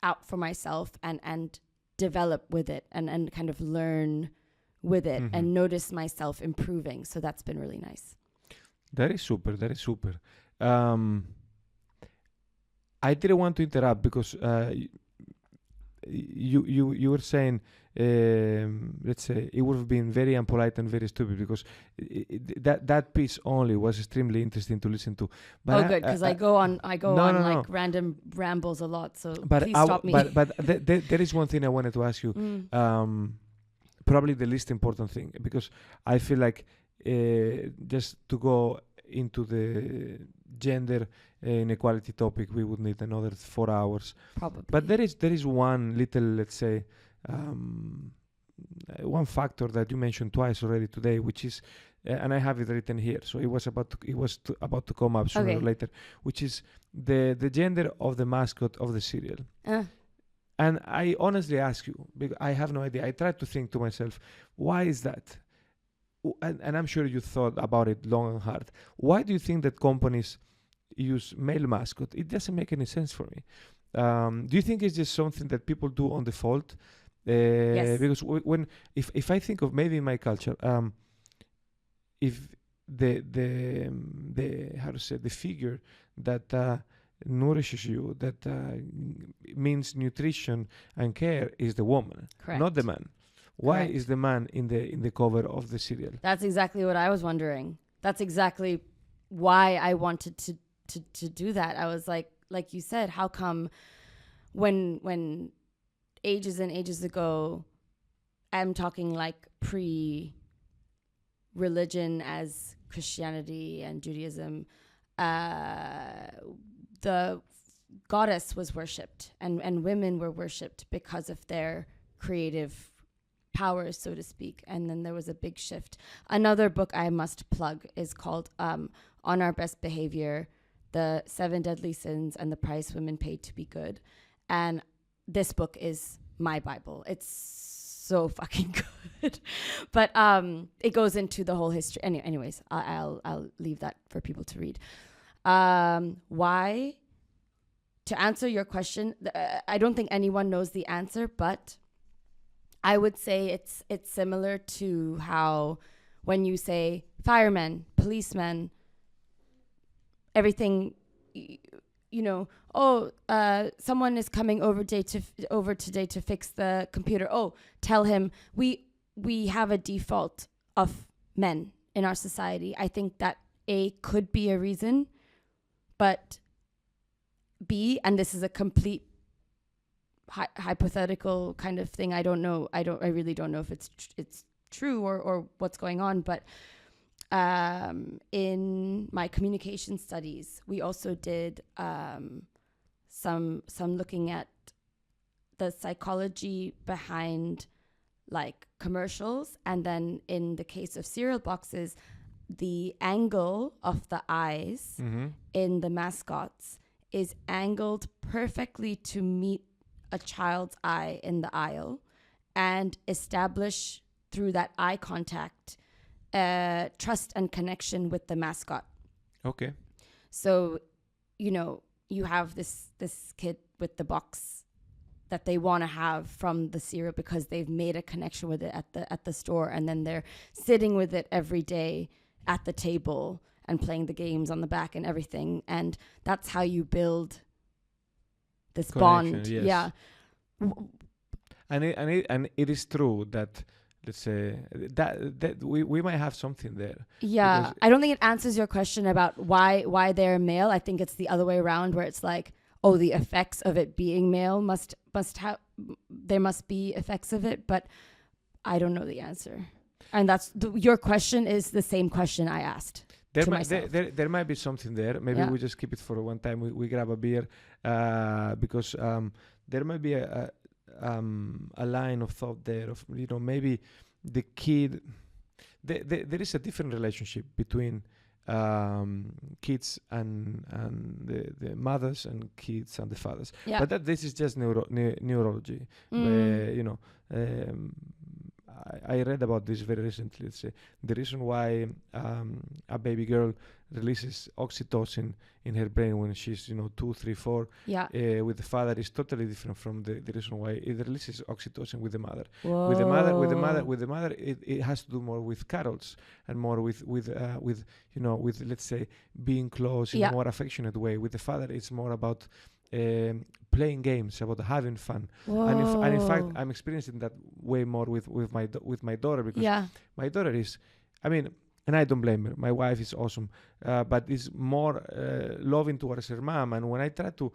out for myself and develop with it and kind of learn with it and notice myself improving. So that's been really nice. That is super. I didn't want to interrupt because you were saying, let's say, it would have been very impolite and very stupid because that piece only was extremely interesting to listen to. But good, because I go on random rambles a lot. So please stop me. But there is one thing I wanted to ask you. Probably the least important thing, because I feel like just to go into the gender inequality topic, we would need another 4 hours. Probably. But there is one little, let's say, one factor that you mentioned twice already today, which is, and I have it written here, so it was about to come up sooner or later, which is the gender of the mascot of the cereal. And I honestly ask you, because I have no idea. I tried to think to myself, why is that? And I'm sure you thought about it long and hard. Why do you think that companies use male mascot? It doesn't make any sense for me. Do you think it's just something that people do on default? Yes. Because if I think of maybe in my culture, if the how to say, the figure that nourishes you, that means nutrition and care, is the woman, correct, not the man. Why correct. is the man in the cover of the cereal? That's exactly what I was wondering. That's exactly why I wanted to do that. I was like you said, how come when ages and ages ago, I'm talking like pre-religion as Christianity and Judaism, the goddess was worshipped and women were worshipped because of their creative powers, so to speak. And then there was a big shift. Another book I must plug is called On Our Best Behavior, The 7 Deadly Sins and the Price Women Paid to Be Good. And this book is my Bible. It's so fucking good. But it goes into the whole history. Anyways, I'll leave that for people to read. Why? To answer your question, I don't think anyone knows the answer, but I would say it's similar to how when you say firemen, policemen, everything, someone is coming over today to fix the computer. Oh, tell him we have a default of men in our society. I think that A, could be a reason, but B, and this is a complete hypothetical kind of thing. I don't know. I really don't know if it's true or what's going on. But in my communication studies, we also did some looking at the psychology behind like commercials, and then in the case of cereal boxes, the angle of the eyes in the mascots is angled perfectly to meet a child's eye in the aisle and establish through that eye contact trust and connection with the mascot. Okay. So, you have this kid with the box that they want to have from the cereal because they've made a connection with it at the store, and then they're sitting with it every day at the table and playing the games on the back and everything. And that's how you build this bond. Yes. Yeah. And it is true that, let's say, that we might have something there. Yeah. I don't think it answers your question about why they're male. I think it's the other way around, where it's like, oh, the effects of it being male must have, there must be effects of it, but I don't know the answer. And that's your question is the same question I asked. There might be something there. Maybe we just keep it for one time. We grab a beer because there might be a line of thought there of maybe the kid. There is a different relationship between kids and the mothers and kids and the fathers. Yeah. But this is just neurology. Where, I read about this very recently. Let's say the reason why a baby girl releases oxytocin in her brain when she's 2, 3, 4 Yeah. with the father is totally different from the reason why it releases oxytocin with the mother. Whoa. With the mother, it has to do more with cuddles and more with let's say being close in a more affectionate way. With the father, it's more about playing games, about having fun. And in fact, I'm experiencing that way more with my daughter, because my daughter is, I mean, and I don't blame her. My wife is awesome, but is more loving towards her mom. And when I tried to,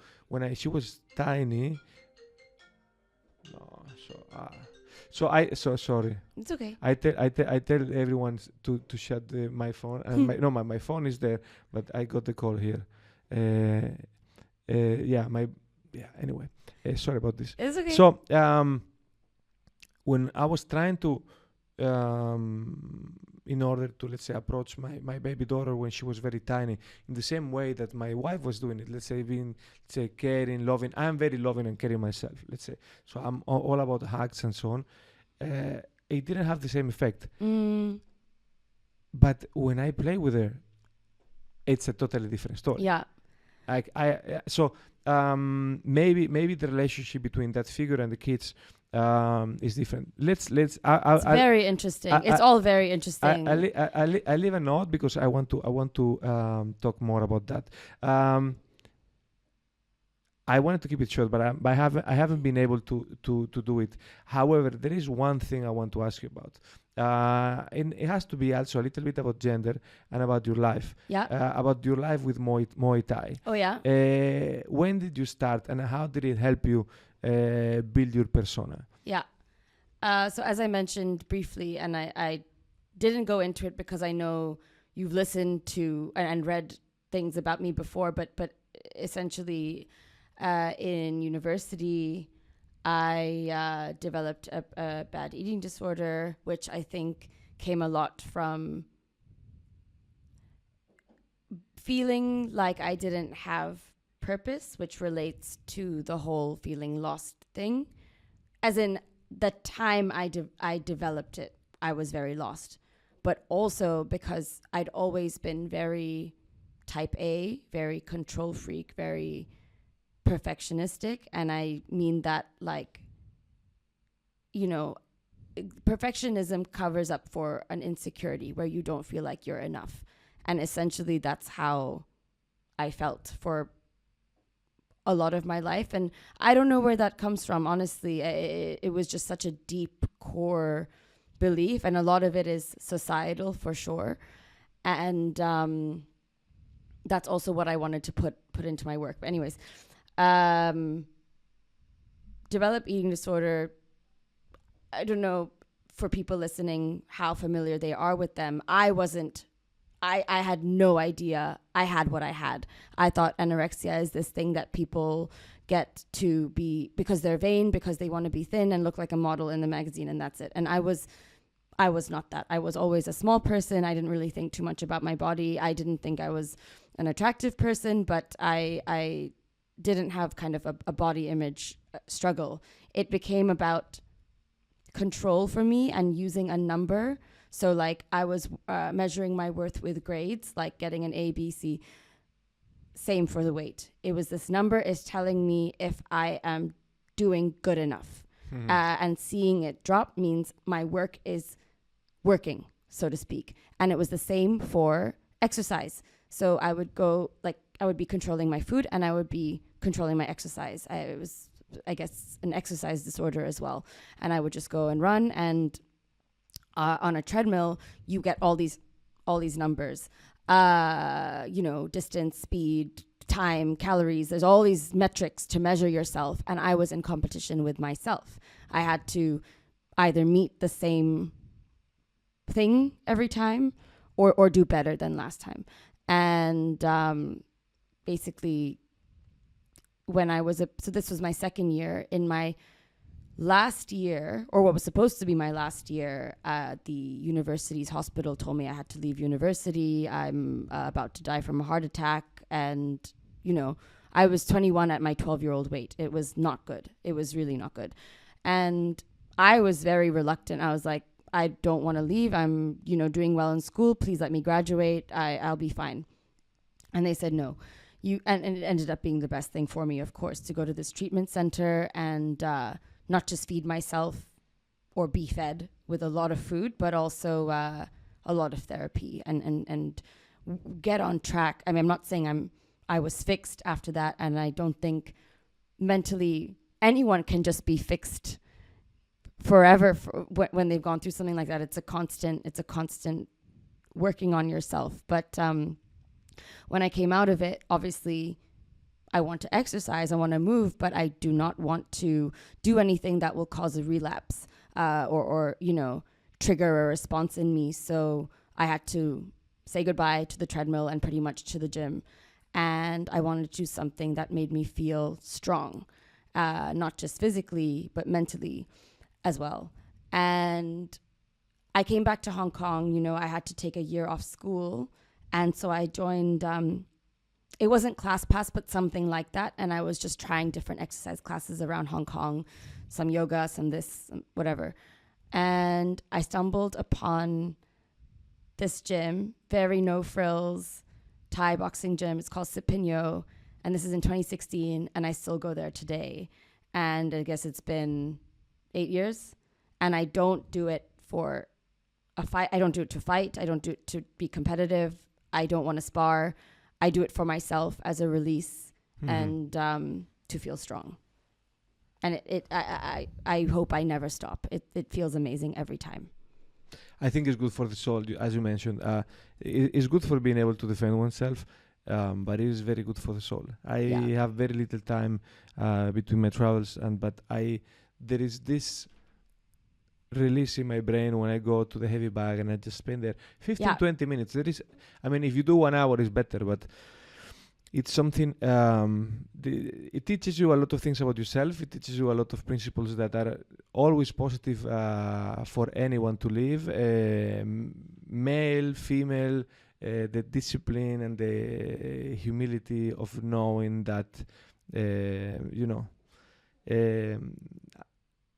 she was tiny. No, so sorry. It's okay. I tell everyone to shut my phone. And my phone is there, but I got the call here. Anyway, sorry about this. It's okay. So when I was trying to in order to, let's say, approach my baby daughter when she was very tiny in the same way that my wife was doing it, let's say, being, let's say, caring, loving. I'm very loving and caring myself, let's say, so I'm all about hugs and so on. It didn't have the same effect. But when I play with her, it's a totally different story. Like maybe the relationship between that figure and the kids is different. It's very interesting. It's all very interesting. I leave a note because I want to talk more about that. I wanted to keep it short, but I haven't been able to do it. However, there is one thing I want to ask you about. And it has to be also a little bit about gender and about your life. About your life with Muay Thai. Oh yeah. When did you start, and how did it help you build your persona? So as I mentioned briefly, and I didn't go into it because I know you've listened to and read things about me before, but essentially in university I developed a bad eating disorder, which I think came a lot from feeling like I didn't have purpose, which relates to the whole feeling lost thing. As in, the time I developed it, I was very lost. But also because I'd always been very type A, very control freak, very perfectionistic. And I mean that, like, perfectionism covers up for an insecurity where you don't feel like you're enough. And essentially that's how I felt for a lot of my life. And I don't know where that comes from, honestly. It was just such a deep core belief, and a lot of it is societal for sure. And that's also what I wanted to put into my work. But anyways, develop eating disorder. I don't know, for people listening, how familiar they are with them. I had no idea I had what I had. I thought anorexia is this thing that people get to be because they're vain, because they want to be thin and look like a model in the magazine, and that's it. And I was not that. I was always a small person. I didn't really think too much about my body. I didn't think I was an attractive person, but I didn't have kind of a body image struggle. It became about control for me and using a number. So like I was measuring my worth with grades, like getting an A, B, C. Same for the weight. It was this number is telling me if I am doing good enough. And seeing it drop means my work is working, so to speak. And it was the same for exercise. So I would be controlling my food and I would be controlling my exercise. It was, I guess, an exercise disorder as well. And I would just go and run, and on a treadmill, you get all these numbers, distance, speed, time, calories. There's all these metrics to measure yourself. And I was in competition with myself. I had to either meet the same thing every time or do better than last time. And basically, when I was so this was my second year. In my last year, or what was supposed to be my last year, the university's hospital told me I had to leave university. I'm about to die from a heart attack. And, I was 21 at my 12-year-old weight. It was not good. It was really not good. And I was very reluctant. I was like, I don't want to leave. I'm, doing well in school. Please let me graduate. I'll be fine. And they said, no. And it ended up being the best thing for me, of course, to go to this treatment center and not just feed myself or be fed with a lot of food, but also a lot of therapy and get on track. I mean, I'm not saying I was fixed after that, and I don't think mentally anyone can just be fixed forever when they've gone through something like that. It's a constant working on yourself. But when I came out of it, obviously I want to exercise, I want to move, but I do not want to do anything that will cause a relapse or trigger a response in me. So I had to say goodbye to the treadmill and pretty much to the gym. And I wanted to do something that made me feel strong, not just physically, but mentally as well. And I came back to Hong Kong. I had to take a year off school. And so I joined, it wasn't ClassPass, but something like that. And I was just trying different exercise classes around Hong Kong, some yoga, some this, whatever. And I stumbled upon this gym, very no frills, Thai boxing gym. It's called Sipinyo. And this is in 2016. And I still go there today. And I guess it's been 8 years. And I don't do it for a fight. I don't do it to fight. I don't do it to be competitive. I don't want to spar. I do it for myself as a release and to feel strong. And I hope I never stop. It feels amazing every time. I think it's good for the soul, as you mentioned. It's good for being able to defend oneself, but it is very good for the soul. I have very little time between my travels, but there is this release in my brain when I go to the heavy bag and I just spend there 20 minutes. If you do 1 hour, it's better, but it's something, it teaches you a lot of things about yourself. It teaches you a lot of principles that are always positive for anyone to live, male, female, the discipline and the humility of knowing that,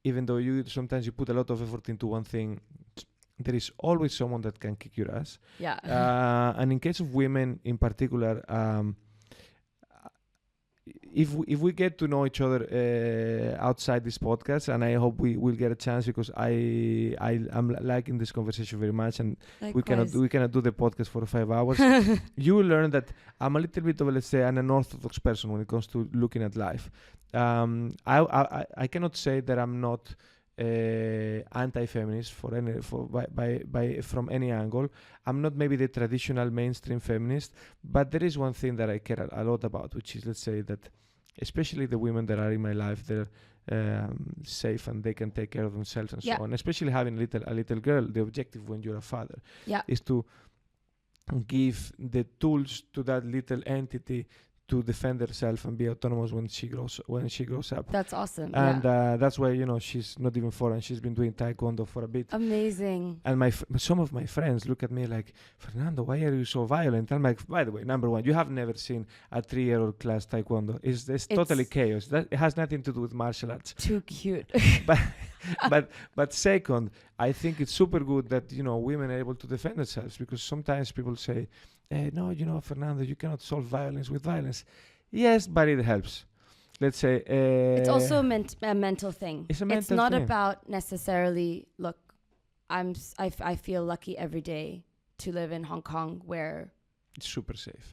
even though sometimes you put a lot of effort into one thing, there is always someone that can kick your ass. Yeah. And in case of women in particular, if we get to know each other outside this podcast, and I hope we will get a chance, because I'm liking this conversation very much, and Likewise. we cannot do the podcast for 5 hours. You will learn that I'm a little bit of, let's say, an unorthodox person when it comes to looking at life. I cannot say that I'm not anti-feminist from any angle. I'm not maybe the traditional mainstream feminist, but there is one thing that I care a lot about, which is, let's say, that especially the women that are in my life, they're safe and they can take care of themselves and so on. Especially having a little girl, the objective when you're a father is to give the tools to that little entity to defend herself and be autonomous when she grows up. That's awesome. And that's why she's not even foreign. She's been doing taekwondo for a bit. Amazing. And some of my friends look at me like, Fernando, why are you so violent? I'm like, by the way, number one, you have never seen a 3-year-old class taekwondo. It's totally chaos. It has nothing to do with martial arts. Too cute. but second, I think it's super good that women are able to defend themselves, because sometimes people say, no, Fernando, you cannot solve violence with violence. Yes, but it helps. Let's say... it's also a mental thing. It's not about necessarily, look, I feel lucky every day to live in Hong Kong, where... It's super safe.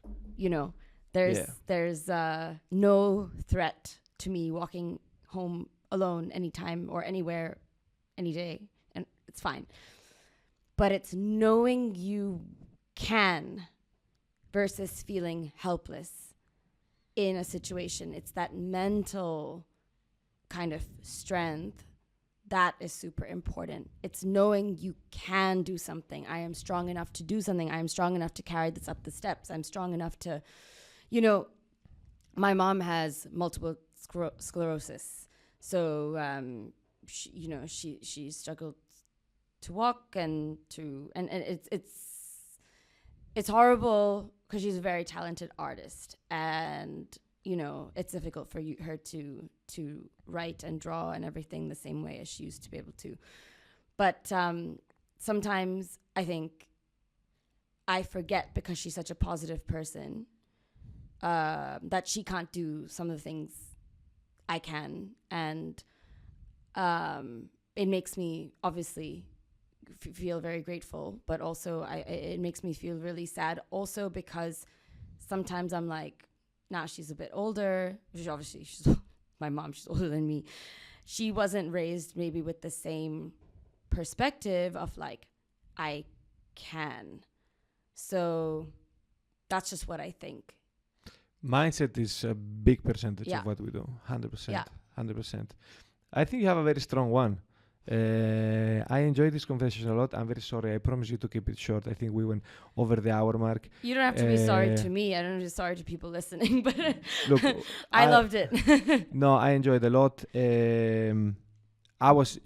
There's no threat to me walking home alone anytime or anywhere, any day, and it's fine. But it's knowing you can versus feeling helpless in a situation. It's that mental kind of strength that is super important. It's knowing you can do something. I am strong enough to do something. I am strong enough to carry this up the steps. I'm strong enough to, my mom has multiple sclerosis. So, she struggled to walk and it's horrible because she's a very talented artist, and it's difficult for her to write and draw and everything the same way as she used to be able to. But sometimes I think I forget, because she's such a positive person, that she can't do some of the things I can. And it makes me obviously feel very grateful, but also it makes me feel really sad also, because sometimes I'm like, now she's a bit older. She's my mom, she's older than me. She wasn't raised maybe with the same perspective of like, I can. So that's just what I think. Mindset is a big percentage of what we do. 100%. Yeah. 100%. I think you have a very strong one. I enjoyed this conversation a lot. I'm very sorry. I promise you to keep it short. I think we went over the hour mark. You don't have to be sorry to me. I don't have to be sorry to people listening. But look, I loved it. No, I enjoyed a lot. I was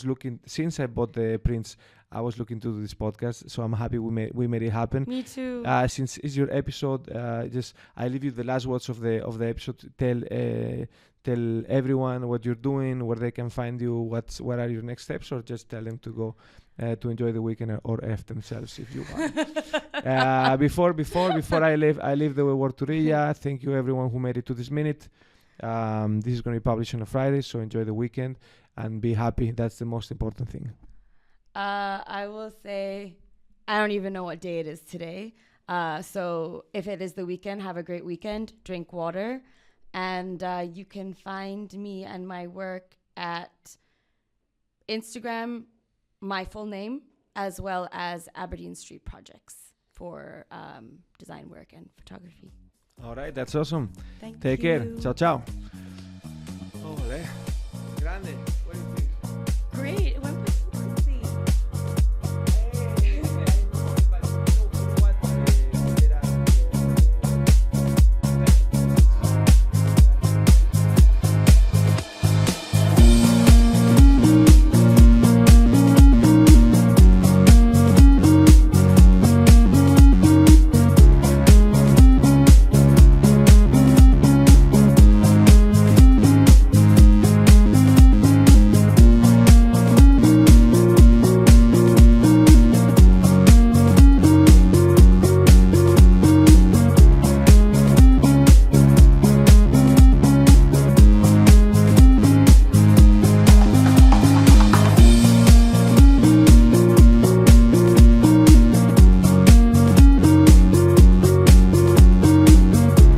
looking, since I bought the prints, I was looking to do this podcast, so I'm happy we made it happen. Me too. Since it's your episode, I leave you the last words of the episode. Tell everyone what you're doing, where they can find you, what are your next steps, or just tell them to go to enjoy the weekend or F themselves if you want. Before I leave the word to Riya. Thank you everyone who made it to this minute. This is going to be published on a Friday, so enjoy the weekend and be happy. That's the most important thing. I will say, I don't even know what day it is today. So if it is the weekend, have a great weekend. Drink water. And you can find me and my work at Instagram, my full name, as well as Aberdeen Street Projects for design work and photography. All right, that's awesome. Take care. Ciao, ciao. Grande. What do you think? Great.